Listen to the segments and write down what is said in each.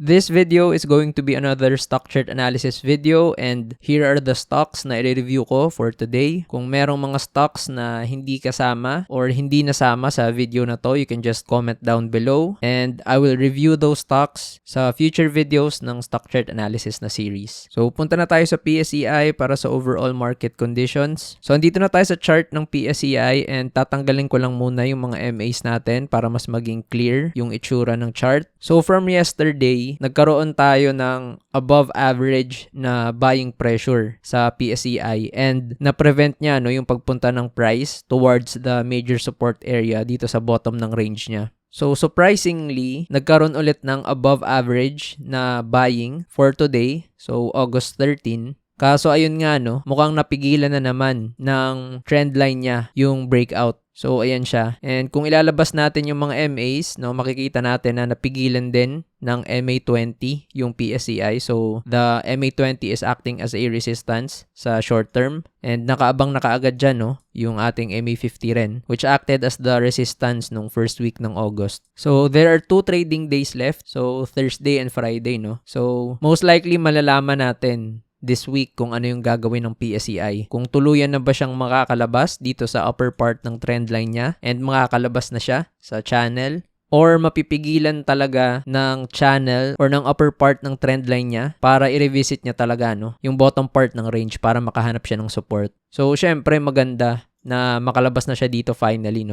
This video is going to be another stock chart analysis video, and here are the stocks na i-review ko for today. Kung merong mga stocks na hindi kasama or hindi nasama sa video na to, you can just comment down below and I will review those stocks sa future videos ng stock chart analysis na series. So punta na tayo sa PSEI para sa overall market conditions. So andito na tayo sa chart ng PSEI and tatanggalin ko lang muna yung mga MAs natin para mas maging clear yung itsura ng chart. So from yesterday, nagkaroon tayo ng above average na buying pressure sa PSEI and na-prevent niya yung pagpunta ng price towards the major support area dito sa bottom ng range niya. So surprisingly, nagkaroon ulit ng above average na buying for today, so August 13. Kaso ayun nga mukhang napigilan na naman ng trend line niya yung breakout. So ayan siya. And kung ilalabas natin yung mga MAs, makikita natin na napigilan din ng MA20 yung PSEI. So the MA20 is acting as a resistance sa short term and nakaabang na kaagad dyan yung ating MA50 rin, which acted as the resistance nung first week ng August. So there are 2 trading days left. So Thursday and Friday, So most likely malalaman natin this week kung ano yung gagawin ng PSEI. Kung tuluyan na ba siyang makakalabas dito sa upper part ng trend line niya and makakalabas na siya sa channel, or mapipigilan talaga ng channel or ng upper part ng trend line niya para i-revisit niya talaga yung bottom part ng range para makahanap siya ng support. So syempre maganda na makalabas na siya dito finally,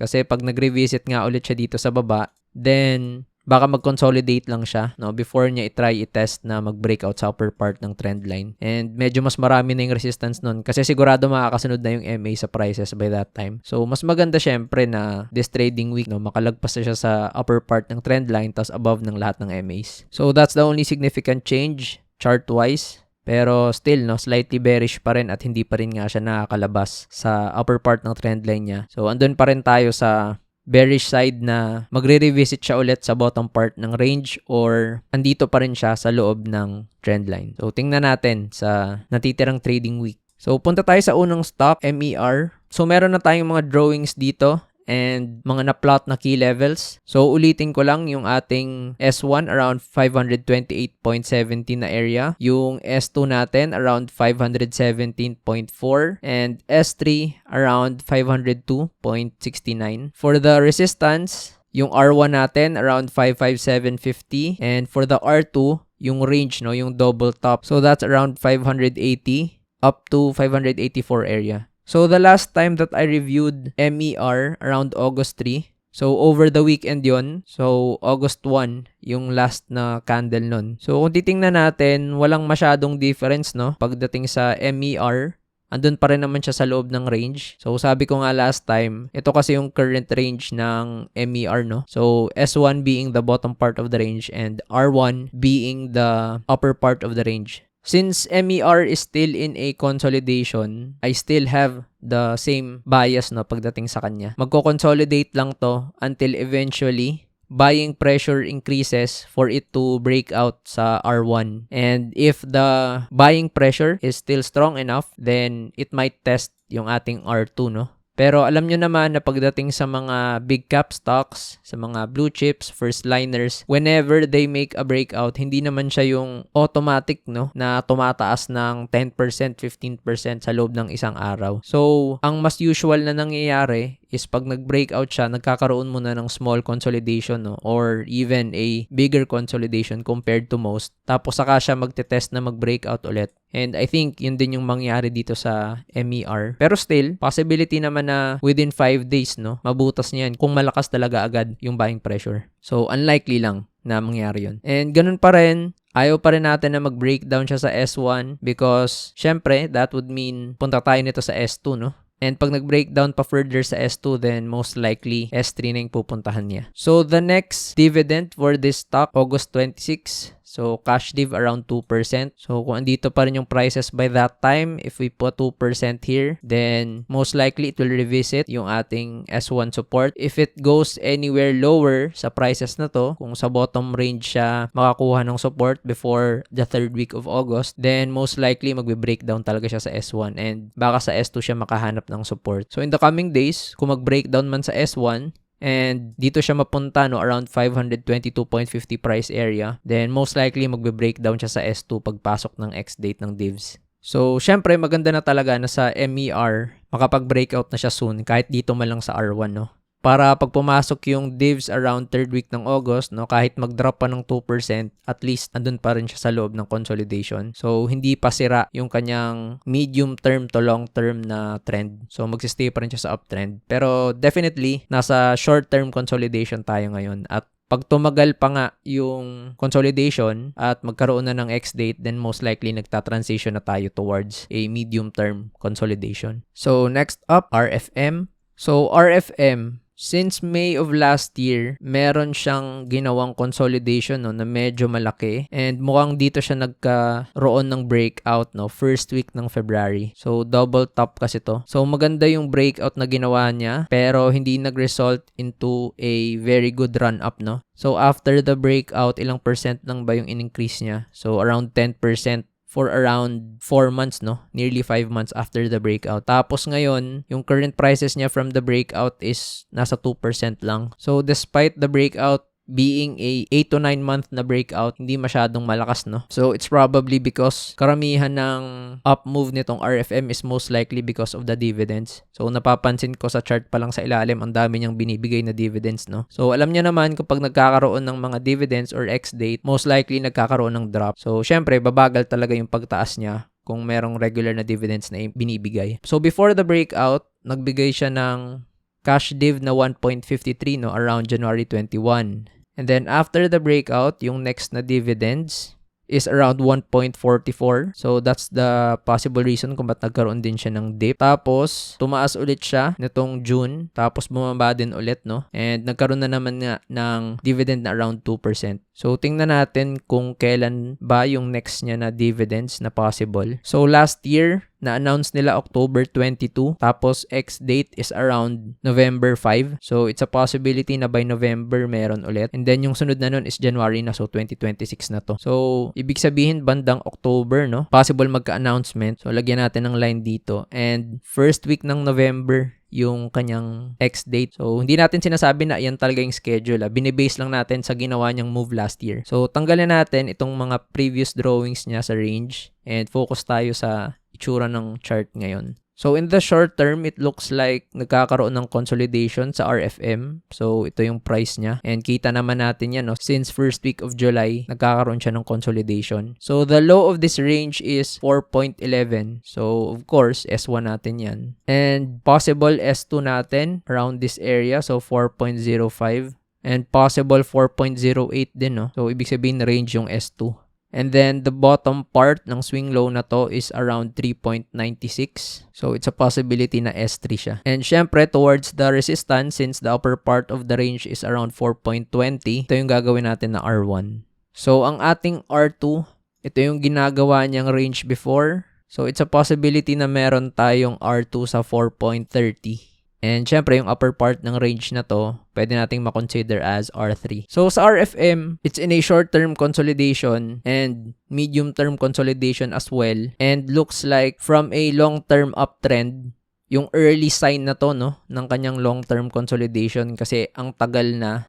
Kasi pag nag-revisit nga ulit siya dito sa baba, then baka mag-consolidate lang siya before niya i-try i-test na mag-breakout sa upper part ng trend line. And medyo mas marami na yung resistance nun kasi sigurado makakasunod na yung MA sa prices by that time. So mas maganda syempre na this trading week makalagpas na siya sa upper part ng trend line tas above ng lahat ng MAs. So that's the only significant change chart-wise. Pero still, slightly bearish pa rin at hindi pa rin nga siya nakakalabas sa upper part ng trend line niya. So andun pa rin tayo sa bearish side na magre-revisit siya ulit sa bottom part ng range or andito pa rin siya sa loob ng trend line. So tingnan natin sa natitirang trading week. So punta tayo sa unang stock, MER. So meron na tayong mga drawings dito and mga na-plot na key levels. So ulitin ko lang yung ating S1 around 528.70 na area. Yung S2 natin around 517.4 and S3 around 502.69. For the resistance, yung R1 natin around 55750 and for the R2, yung range yung double top. So that's around 580 up to 584 area. So the last time that I reviewed MER around August 3, so over the weekend yon. So August 1 yung last na candle nun. So kung titingnan natin, walang masyadong difference pagdating sa MER. Andun pa rin naman siya sa loob ng range. So sabi ko nga last time, ito kasi yung current range ng MER So S1 being the bottom part of the range and R1 being the upper part of the range. Since MER is still in a consolidation, I still have the same bias pagdating sa kanya. Magko-consolidate lang to until eventually buying pressure increases for it to break out sa R1. And if the buying pressure is still strong enough, then it might test yung ating R2, Pero alam nyo naman na pagdating sa mga big cap stocks, sa mga blue chips, first liners, whenever they make a breakout, hindi naman siya yung automatic na tumataas ng 10%, 15% sa loob ng isang araw. So, ang mas usual na nangyayari is pag nag-breakout siya, nagkakaroon muna ng small consolidation or even a bigger consolidation compared to most. Tapos saka siya magte-test na mag-breakout ulit. And I think yun din yung mangyari dito sa MER. Pero still, possibility naman na within 5 days, mabutas niyan kung malakas talaga agad yung buying pressure. So, unlikely lang na mangyari yun. And ganun pa rin, ayaw pa rin natin na mag-breakdown siya sa S1 because, syempre, that would mean punta tayo nito sa S2, And pag nag-breakdown pa further sa S2, then most likely S3 na yung pupuntahan niya. So, the next dividend for this stock, August 26. So, cash div around 2%. So, kung andito pa rin yung prices by that time, if we put 2% here, then most likely it will revisit yung ating S1 support. If it goes anywhere lower sa prices na to, kung sa bottom range siya makakuha ng support before the 3rd week of August, then most likely magbe-breakdown talaga siya sa S1 and baka sa S2 siya makahanap ng support. So, in the coming days, kung mag-breakdown man sa S1, and dito siya mapunta no around 522.50 price area, then most likely magbe-breakdown siya sa S2 pagpasok ng ex-date ng divs. So, syempre maganda na talaga na sa MER makapag-breakout na siya soon kahit dito man lang sa R1 no. Para pag pumasok yung divs around 3rd week ng August, no, kahit mag-drop pa ng 2%, at least andun pa rin siya sa loob ng consolidation. So, hindi pa sira yung kanyang medium term to long term na trend. So, magsistay pa rin siya sa uptrend. Pero definitely, nasa short term consolidation tayo ngayon. At pag tumagal pa nga yung consolidation at magkaroon na ng ex-date, then most likely nagta-transition na tayo towards a medium term consolidation. So, next up, RFM. So, RFM, since May of last year, meron siyang ginawang consolidation no, na medyo malaki, and mukhang dito siya nagkaroon ng breakout no, first week ng February. So double top kasi to. So maganda yung breakout na ginawa niya pero hindi nag-result into a very good run up no. So after the breakout, ilang percent lang ba yung in-increase niya? So around 10% for around 4 months, no? Nearly 5 months after the breakout. Tapos ngayon, yung current prices niya from the breakout is nasa 2% lang. So, despite the breakout being a 8 to 9 month na breakout, hindi masyadong malakas, no? So, it's probably because karamihan ng up move nitong RFM is most likely because of the dividends. So, napapansin ko sa chart pa lang sa ilalim, ang dami niyang binibigay na dividends, no? So, alam niyo naman kapag nagkakaroon ng mga dividends or ex-date, most likely nagkakaroon ng drop. So, syempre, babagal talaga yung pagtaas niya kung merong regular na dividends na binibigay. So, before the breakout, nagbigay siya ng cash div na 1.53, no? Around January 21. And then after the breakout, yung next na dividends is around 1.44. So that's the possible reason kung ba't nagkaroon din siya ng dip. Tapos tumaas ulit siya nitong June, tapos bumaba din ulit, no? And nagkaroon na naman nga ng dividend na around 2%. So tingnan natin kung kailan ba yung next niya na dividends na possible. So last year, na-announce nila October 22, tapos ex-date is around November 5. So, it's a possibility na by November meron ulit. And then, yung sunod na nun is January na, so 2026 na to. So, ibig sabihin bandang October, no? Possible magka-announcement. So, lagyan natin ng line dito. And first week ng November, yung kanyang ex-date. So, hindi natin sinasabi na yan talaga yung schedule. Binibase lang natin sa ginawa niyang move last year. So, tanggalin natin itong mga previous drawings niya sa range and focus tayo sa itsura ng chart ngayon. So, in the short term, it looks like nagkakaroon ng consolidation sa RFM. So, ito yung price niya. And kita naman natin yan, no? Since first week of July, nagkakaroon siya ng consolidation. So, the low of this range is 4.11. So, of course, S1 natin yan. And possible S2 natin around this area. So, 4.05. And possible 4.08 din, no? So, ibig sabihin range yung S2. And then, the bottom part ng swing low na to is around 3.96. So, it's a possibility na S3 siya. And syempre, towards the resistance, since the upper part of the range is around 4.20, ito yung gagawin natin na R1. So, ang ating R2, ito yung ginagawa niyang range before. So, it's a possibility na meron tayong R2 sa 4.30. And syempre, yung upper part ng range na to, pwede nating makonsider as R3. So, sa RFM, it's in a short-term consolidation and medium-term consolidation as well. And looks like from a long-term uptrend, yung early sign na to, no, ng kanyang long-term consolidation kasi ang tagal na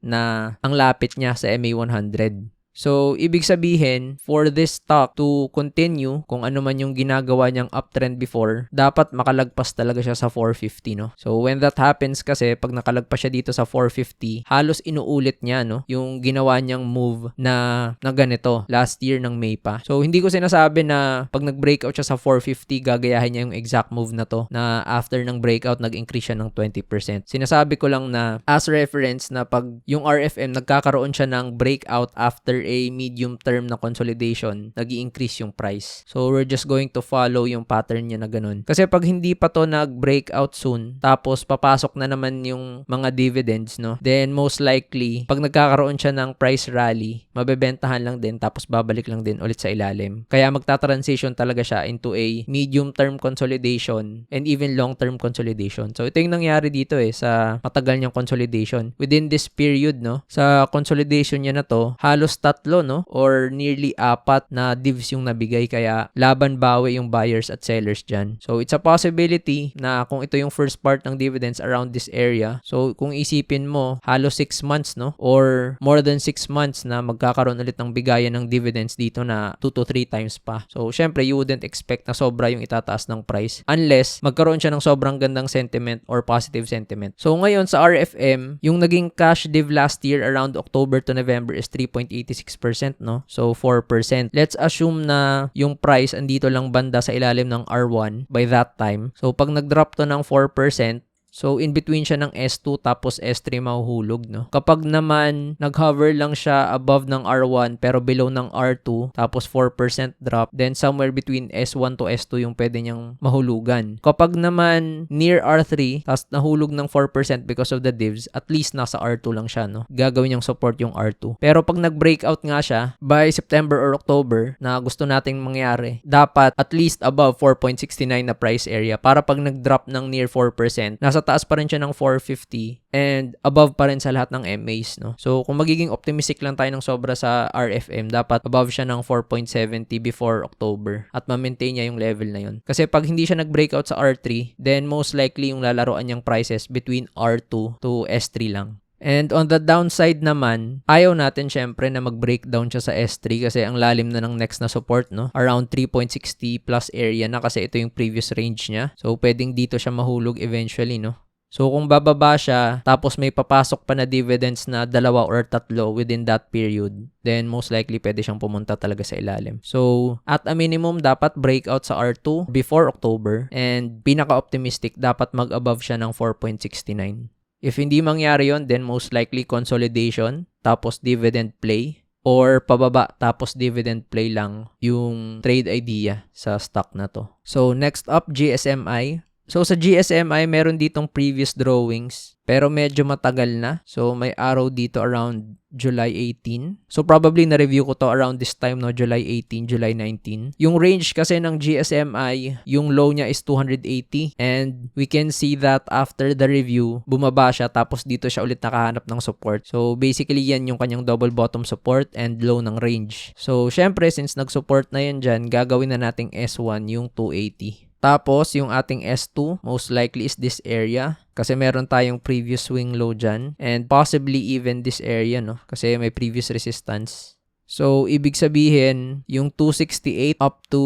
ang lapit niya sa MA100. So, ibig sabihin, for this stock to continue, kung ano man yung ginagawa niyang uptrend before, dapat makalagpas talaga siya sa 450, no? So, when that happens kasi, pag nakalagpas siya dito sa 450, halos inuulit niya, no? Yung ginawa niyang move na ganito, last year ng May pa. So, hindi ko sinasabi na pag nag-breakout siya sa 450, gagayahin niya yung exact move na to, na after ng breakout, nag-increase siya ng 20%. Sinasabi ko lang na, as reference, na pag yung RFM, nagkakaroon siya ng breakout after a medium term na consolidation, nag-i-increase yung price. So, we're just going to follow yung pattern niya na ganun. Kasi pag hindi pa to nag-breakout soon, tapos papasok na naman yung mga dividends, no? Then, most likely, pag nagkakaroon siya ng price rally, mabebentahan lang din, tapos babalik lang din ulit sa ilalim. Kaya magta-transition talaga siya into a medium term consolidation and even long term consolidation. So, ito yung nangyari dito sa matagal niyang consolidation. Within this period, no? Sa consolidation niya na to, halos tatlo, no? Or nearly 4 na divs yung nabigay, kaya laban bawi yung buyers at sellers dyan. So, it's a possibility na kung ito yung first part ng dividends around this area, so kung isipin mo, halos 6 months, no? Or more than 6 months na magkakaroon ulit ng bigayan ng dividends dito na 2 to 3 times pa. So, syempre, you wouldn't expect na sobra yung itataas ng price unless magkaroon siya ng sobrang gandang sentiment or positive sentiment. So, ngayon sa RFM, yung naging cash div last year around October to November is 3.86%, no? So, 4%. Let's assume na yung price andito lang banda sa ilalim ng R1 by that time. So, pag nag-drop to ng 4%, so, in between siya ng S2 tapos S3 mahuhulog, no? Kapag naman nag-hover lang siya above ng R1 pero below ng R2 tapos 4% drop, then somewhere between S1 to S2 yung pwede niyang mahulugan. Kapag naman near R3 tapos nahulog ng 4% because of the divs, at least nasa R2 lang siya, no? Gagawin niyang support yung R2. Pero pag nag-breakout nga siya by September or October na gusto nating mangyari, dapat at least above 4.69 na price area para pag nag-drop ng near 4%, nasa taas pa rin siya ng 450 and above pa rin sa lahat ng MAs, no? So, kung magiging optimistic lang tayo ng sobra sa RFM, dapat above siya ng 4.70 before October at ma-maintain niya yung level na yun. Kasi pag hindi siya nag-breakout sa R3, then most likely yung lalaroan niyang prices between R2 to S3 lang. And on the downside naman, ayaw natin syempre na mag-breakdown siya sa S3 kasi ang lalim na ng next na support, no? Around 3.60 plus area na kasi ito yung previous range niya. So, pwedeng dito siya mahulog eventually, no? So, kung bababa siya, tapos may papasok pa na dividends na 2 or 3 within that period, then most likely pwede siyang pumunta talaga sa ilalim. So, at a minimum, dapat breakout sa R2 before October and pinaka-optimistic, dapat mag-above siya ng 4.69. If hindi mangyari yon, then most likely consolidation, tapos dividend play, or pababa tapos dividend play lang yung trade idea sa stock na to. So, next up, GSMI. So, sa GSMI, meron ditong previous drawings, pero medyo matagal na. So, may araw dito around July 18. So, probably na-review ko to around this time, no? July 18, July 19. Yung range kasi ng GSMI, yung low niya is 280. And we can see that after the review, bumaba siya, tapos dito siya ulit nakahanap ng support. So, basically, yan yung kanyang double bottom support and low ng range. So, syempre, since nag-support na yan dyan, gagawin na nating S1 yung 280. Tapos, yung ating S2, most likely is this area. Kasi meron tayong previous swing low dyan. And possibly even this area, no? Kasi may previous resistance. So, ibig sabihin, yung 268 up to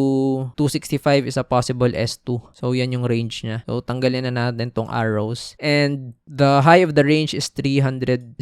265 is a possible S2. So, yan yung range niya. So, tanggalin na natin tong arrows. And the high of the range is 308.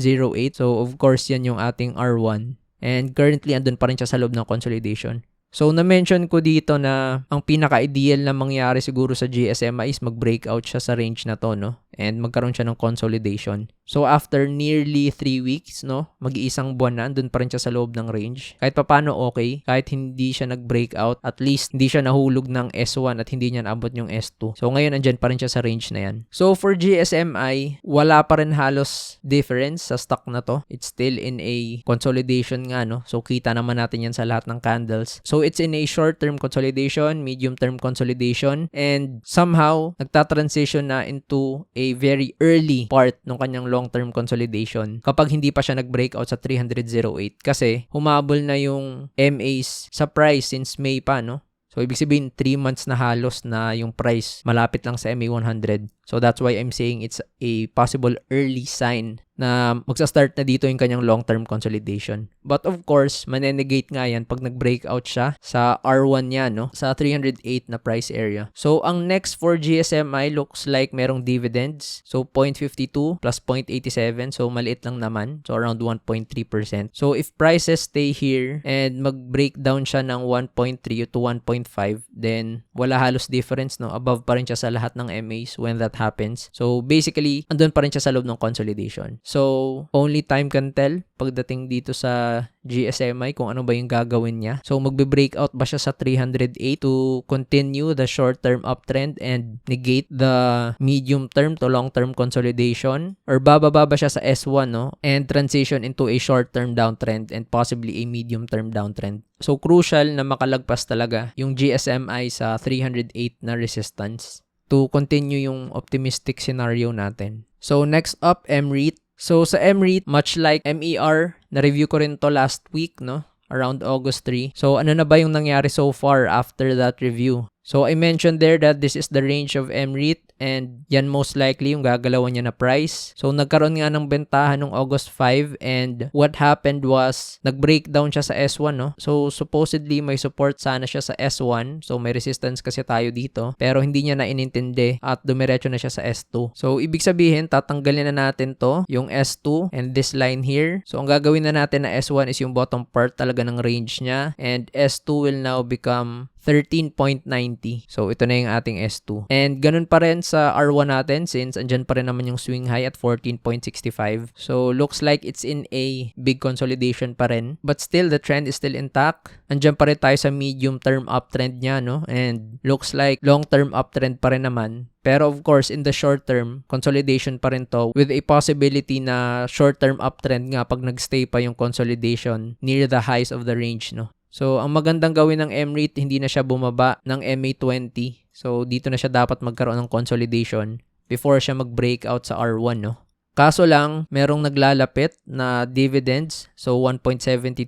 So, of course, yan yung ating R1. And currently, andun pa rin siya sa loob ng consolidation. So, na-mention ko dito na ang pinaka-ideal na mangyari siguro sa GSMI is mag-breakout siya sa range na to, no? And magkaroon siya ng consolidation. So, after nearly 3 weeks, no? Mag-iisang buwan na, dun pa rin siya sa loob ng range. Kahit papano okay, kahit hindi siya nag-breakout, at least hindi siya nahulog ng S1 at hindi niya naabot yung S2. So, ngayon, andyan pa rin siya sa range na yan. So, for GSMI, wala pa rin halos difference sa stock na to. It's still in a consolidation nga, no? So, kita naman natin yan sa lahat ng candles. So, it's in a short-term consolidation, medium-term consolidation, and somehow, nagtatransition na into a very early part ng kanyang long-term consolidation kapag hindi pa siya nag-breakout sa 308 kasi humabol na yung MAs sa price since May pa, no? So, ibig sabihin, 3 months na halos na yung price malapit lang sa MA 100. So, that's why I'm saying it's a possible early sign na magsa-start na dito yung kanyang long-term consolidation. But of course, manenegate nga yan pag nag-breakout siya sa R1 niya, no? Sa 308 na price area. So, ang next for GSMI looks like merong dividends. So, 0.52 plus 0.87. So, maliit lang naman. So, around 1.3%. So, if prices stay here and mag-breakdown siya ng 1.3 to 1.5, then wala halos difference, no? Above pa rin siya sa lahat ng MAs when that happens. So, basically, andun pa rin siya sa loob ng consolidation. So, only time can tell pagdating dito sa GSMI kung ano ba yung gagawin niya. So, magbe-breakout ba siya sa 308 to continue the short-term uptrend and negate the medium-term to long-term consolidation? Or bababa ba siya sa S1, no? And transition into a short-term downtrend and possibly a medium-term downtrend. So, crucial na makalagpas talaga yung GSMI sa 308 na resistance to continue yung optimistic scenario natin. So, next up, MREIT. So, sa MREIT, much like MER Na-review ko rin to last week, no? Around August 3. So, ano na ba yung nangyari so far after that review? So, I mentioned there that this is the range of MREIT and yan most likely yung gagalawan niya na price. So, nagkaroon nga ng bentahan noong August 5 and what happened was nag-breakdown siya sa S1, no? So, supposedly may support sana siya sa S1. So, may resistance kasi tayo dito. Pero hindi niya na inintindi at dumiretso na siya sa S2. So, ibig sabihin, tatanggalin na natin to, yung S2 and this line here. So, ang gagawin na natin na S1 is yung bottom part talaga ng range niya and S2 will now become 13.90. So, ito na yung ating S2. And ganun pa rin sa R1 natin since andyan pa rin naman yung swing high at 14.65. So, looks like it's in a big consolidation pa rin. But still, the trend is still intact. Andyan pa rin tayo sa medium-term uptrend niya, no? And looks like long-term uptrend pa rin naman. Pero of course, in the short term, consolidation pa rin to with a possibility na short-term uptrend nga pag nagstay pa yung consolidation near the highs of the range, no? So, ang magandang gawin ng MREIT, hindi na siya bumaba ng MA20. So, dito na siya dapat magkaroon ng consolidation before siya mag-breakout sa R1, no? Kaso lang, merong naglalapit na dividends. So, 1.72%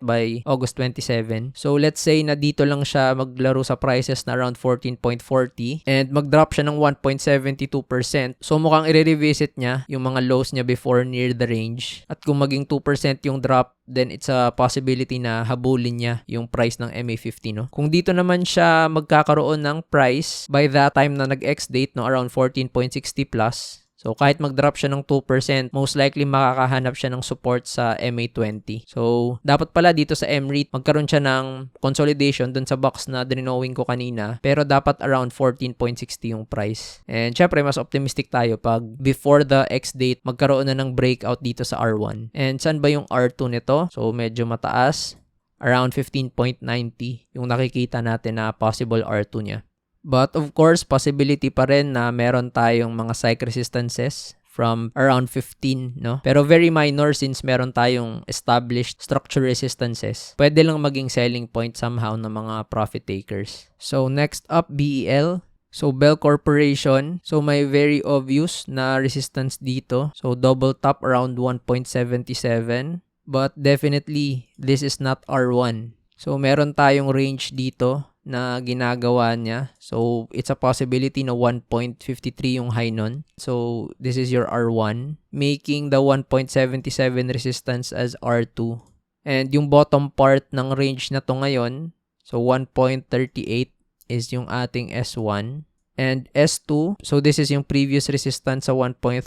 by August 27. So, let's say na dito lang siya maglaro sa prices na around 14.40 and mag-drop siya ng 1.72%. So, mukhang i-revisit niya yung mga lows niya before near the range. At kung maging 2% yung drop, then it's a possibility na habulin niya yung price ng MA50, no? Kung dito naman siya magkakaroon ng price by that time na nag-X date, no, around 14.60 plus. So, kahit mag-drop siya ng 2%, most likely makakahanap siya ng support sa MA20. So, dapat pala dito sa MREIT, magkaroon siya ng consolidation dun sa box na dinowing ko kanina. Pero dapat around 14.60 yung price. And syempre, mas optimistic tayo pag before the X date, magkaroon na ng breakout dito sa R1. And saan ba yung R2 nito? So, medyo mataas. Around 15.90 yung nakikita natin na possible R2 niya. But of course, possibility pa rin na meron tayong mga strike resistances from around 15, no? Pero very minor since meron tayong established structure resistances. Pwede lang maging selling point somehow ng mga profit takers. So next up, BEL. So Bell Corporation. So may very obvious na resistance dito. So double top around 1.77. But definitely, this is not R1. So meron tayong range dito na ginagawa niya. So, it's a possibility na 1.53 yung high nun. So, this is your R1. Making the 1.77 resistance as R2. And yung bottom part ng range na to ngayon, so 1.38 is yung ating S1. And S2, so this is yung previous resistance sa 1.30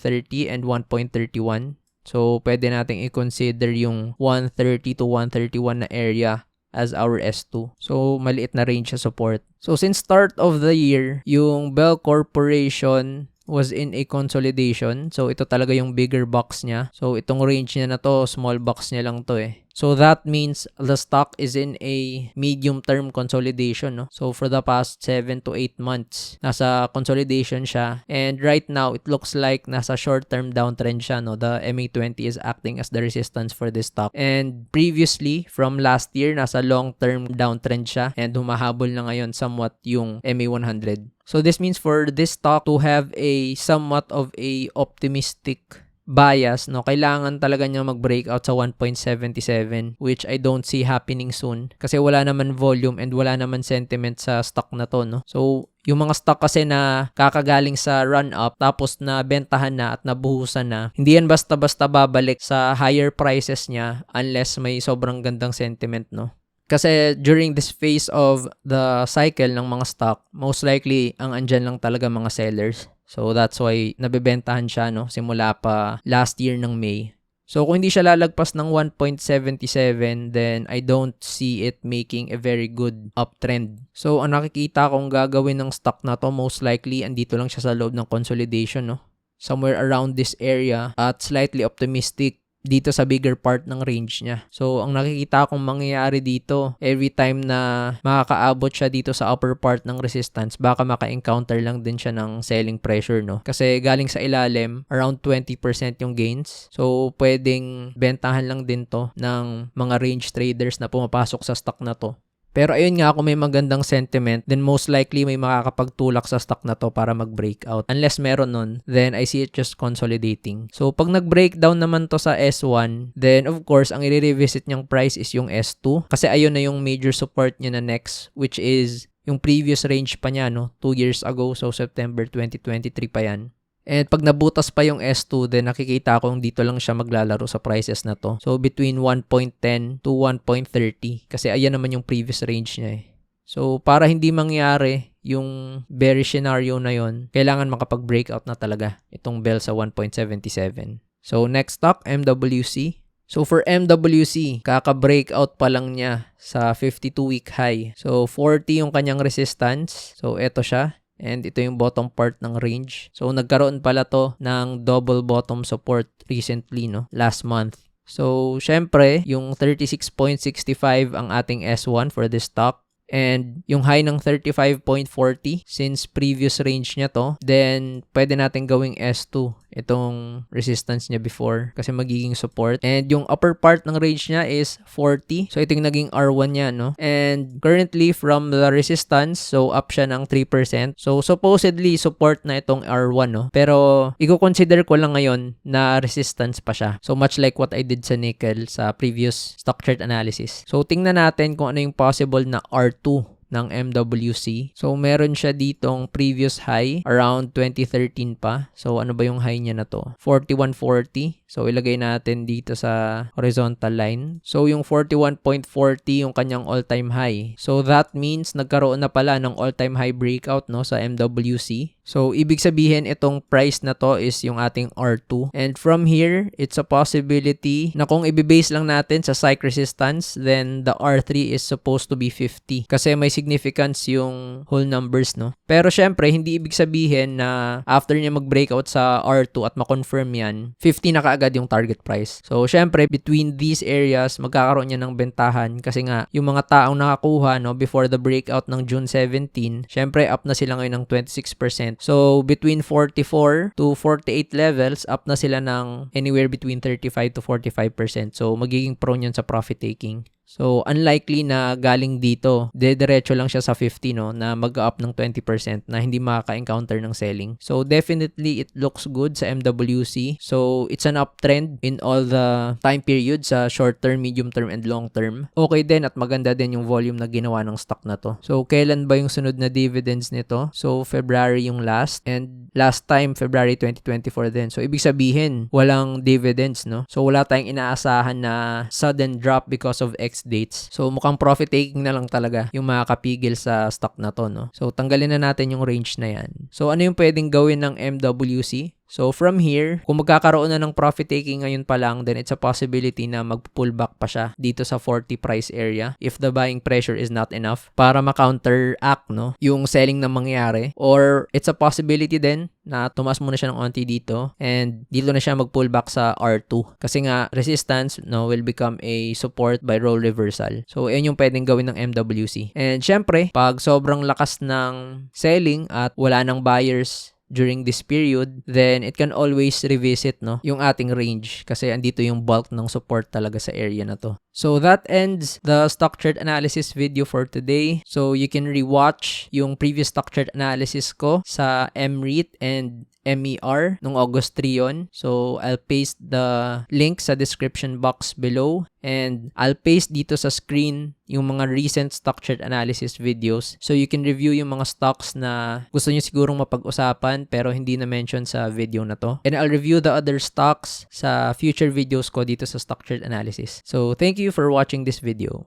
and 1.31. So, pwede nating i-consider yung 130 to 131 na area as our S2. So, maliit na range sa support. So, since start of the year, yung Bell Corporation was in a consolidation. So, ito talaga yung bigger box niya. So, itong range niya na to, small box niya lang to eh. So, that means the stock is in a medium-term consolidation, no? So, for the past 7 to 8 months, nasa consolidation siya. And right now, it looks like nasa short-term downtrend siya, no? The MA20 is acting as the resistance for this stock. And previously, from last year, nasa long-term downtrend siya. And humahabol na ngayon somewhat yung MA100. So, this means for this stock to have a somewhat of a optimistic bias, no, kailangan talaga niya mag-breakout sa 1.77, which I don't see happening soon kasi wala naman volume and wala naman sentiment sa stock na to, no. So, yung mga stock kasi na kakagaling sa run-up tapos na bentahan na at nabuhusan na, hindi yan basta-basta babalik sa higher prices niya unless may sobrang gandang sentiment, no. Kasi during this phase of the cycle ng mga stock, most likely ang andyan lang talaga mga sellers. So that's why nabebentahan siya, no, simula pa last year ng May. So kung hindi siya lalagpas ng 1.77, then I don't see it making a very good uptrend. So ang nakikita kong gagawin ng stock na to, most likely andito lang siya sa loob ng consolidation, no. Somewhere around this area at slightly optimistic dito sa bigger part ng range niya. So, ang nakikita kong mangyayari dito, every time na makakaabot siya dito sa upper part ng resistance, baka maka-encounter lang din siya ng selling pressure, no? Kasi galing sa ilalim, around 20% yung gains. So, pwedeng bentahan lang din to ng mga range traders na pumapasok sa stock na to. Pero ayun nga, kung may magandang sentiment, then most likely may makakapagtulak sa stock na to para mag-breakout. Unless meron nun, then I see it just consolidating. So pag nag-breakdown naman to sa S1, then of course, ang i-revisit niyang price is yung S2. Kasi ayun na yung major support niya na next, which is yung previous range pa niya, no? 2 years ago, so September 2023 pa yan. And pag nabutas pa yung S2, then nakikita kong dito lang siya maglalaro sa prices na to. So between 1.10 to 1.30. Kasi ayan naman yung previous range niya eh. So para hindi mangyari yung bearish scenario na yon, kailangan makapag-breakout na talaga itong bell sa 1.77. So next stock, MWC. So for MWC, kaka-breakout pa lang niya sa 52-week high. So 40 yung kanyang resistance. So eto siya. And ito yung bottom part ng range. So nagkaroon pala to ng double bottom support recently, no? Last month. So syempre, yung 36.65 ang ating S1 for this stock. And yung high ng 35.40 since previous range niya to, then pwede natin gawing S2 itong resistance niya before kasi magiging support. And yung upper part ng range niya is 40. So ito yung naging R1 niya, no? And currently from the resistance, so up siya ng 3%. So supposedly support na itong R1, no? Pero i-consider ko lang ngayon na resistance pa siya. So much like what I did sa nickel sa previous stock chart analysis. So tingnan natin kung ano yung possible na R2 ng MWC. So, meron siya ditong previous high around 2013 pa. So, ano ba yung high niya na to? 41.40. So, ilagay natin dito sa horizontal line. So, yung 41.40 yung kanyang all-time high. So, that means nagkaroon na pala ng all-time high breakout, no, sa MWC. So, ibig sabihin itong price na to is yung ating R2. And from here, it's a possibility na kung ibibase lang natin sa psych resistance, then the R3 is supposed to be 50. Kasi may significance yung whole numbers, no? Pero syempre, hindi ibig sabihin na after niya mag-breakout sa R2 at ma-confirm yan, 50 na kaagad yung target price. So, syempre, between these areas, magkakaroon niya ng bentahan kasi nga, yung mga taong nakakuha, no, before the breakout ng June 17, syempre, up na sila ngayon ng 26%. So, between 44 to 48 levels, up na sila ng anywhere between 35 to 45%. So, magiging prone yun sa profit taking. So, unlikely na galing dito, diretso lang siya sa 50, no, na mag-up ng 20% na hindi makaka-encounter ng selling. So, definitely, it looks good sa MWC. So, it's an uptrend in all the time periods sa short term, medium term, and long term. Okay din at maganda din yung volume na ginawa ng stock na to. So, kailan ba yung sunod na dividends nito? So, February yung last, and last time, February 2024 din. So, ibig sabihin, walang dividends, no? So, wala tayong inaasahan na sudden drop because of dates. So, mukhang profit taking na lang talaga yung makakapigil sa stock na to, no? So, tanggalin na natin yung range na yan. So, ano yung pwedeng gawin ng MWC? So, from here, kung magkakaroon na ng profit taking ngayon pa lang, then it's a possibility na mag-pullback pa siya dito sa 40 price area if the buying pressure is not enough para ma-counteract, no, yung selling na mangyari. Or, it's a possibility din na tumaas muna siya ng onti dito and dito na siya mag-pullback sa R2. Kasi nga, resistance, no, will become a support by role reversal. So, yun yung pwedeng gawin ng MWC. And, syempre, pag sobrang lakas ng selling at wala ng buyers during this period, then it can always revisit, no, yung ating range kasi andito yung bulk ng support talaga sa area na to. So that ends the stock chart analysis video for today. So you can rewatch yung previous stock chart analysis ko sa MREIT and MER nung August 3 yun. So I'll paste the link sa description box below and I'll paste dito sa screen yung mga recent stock chart analysis videos. So you can review yung mga stocks na gusto nyo sigurong mapag-usapan pero hindi na mention sa video na to. And I'll review the other stocks sa future videos ko dito sa stock chart analysis. So thank you for watching this video.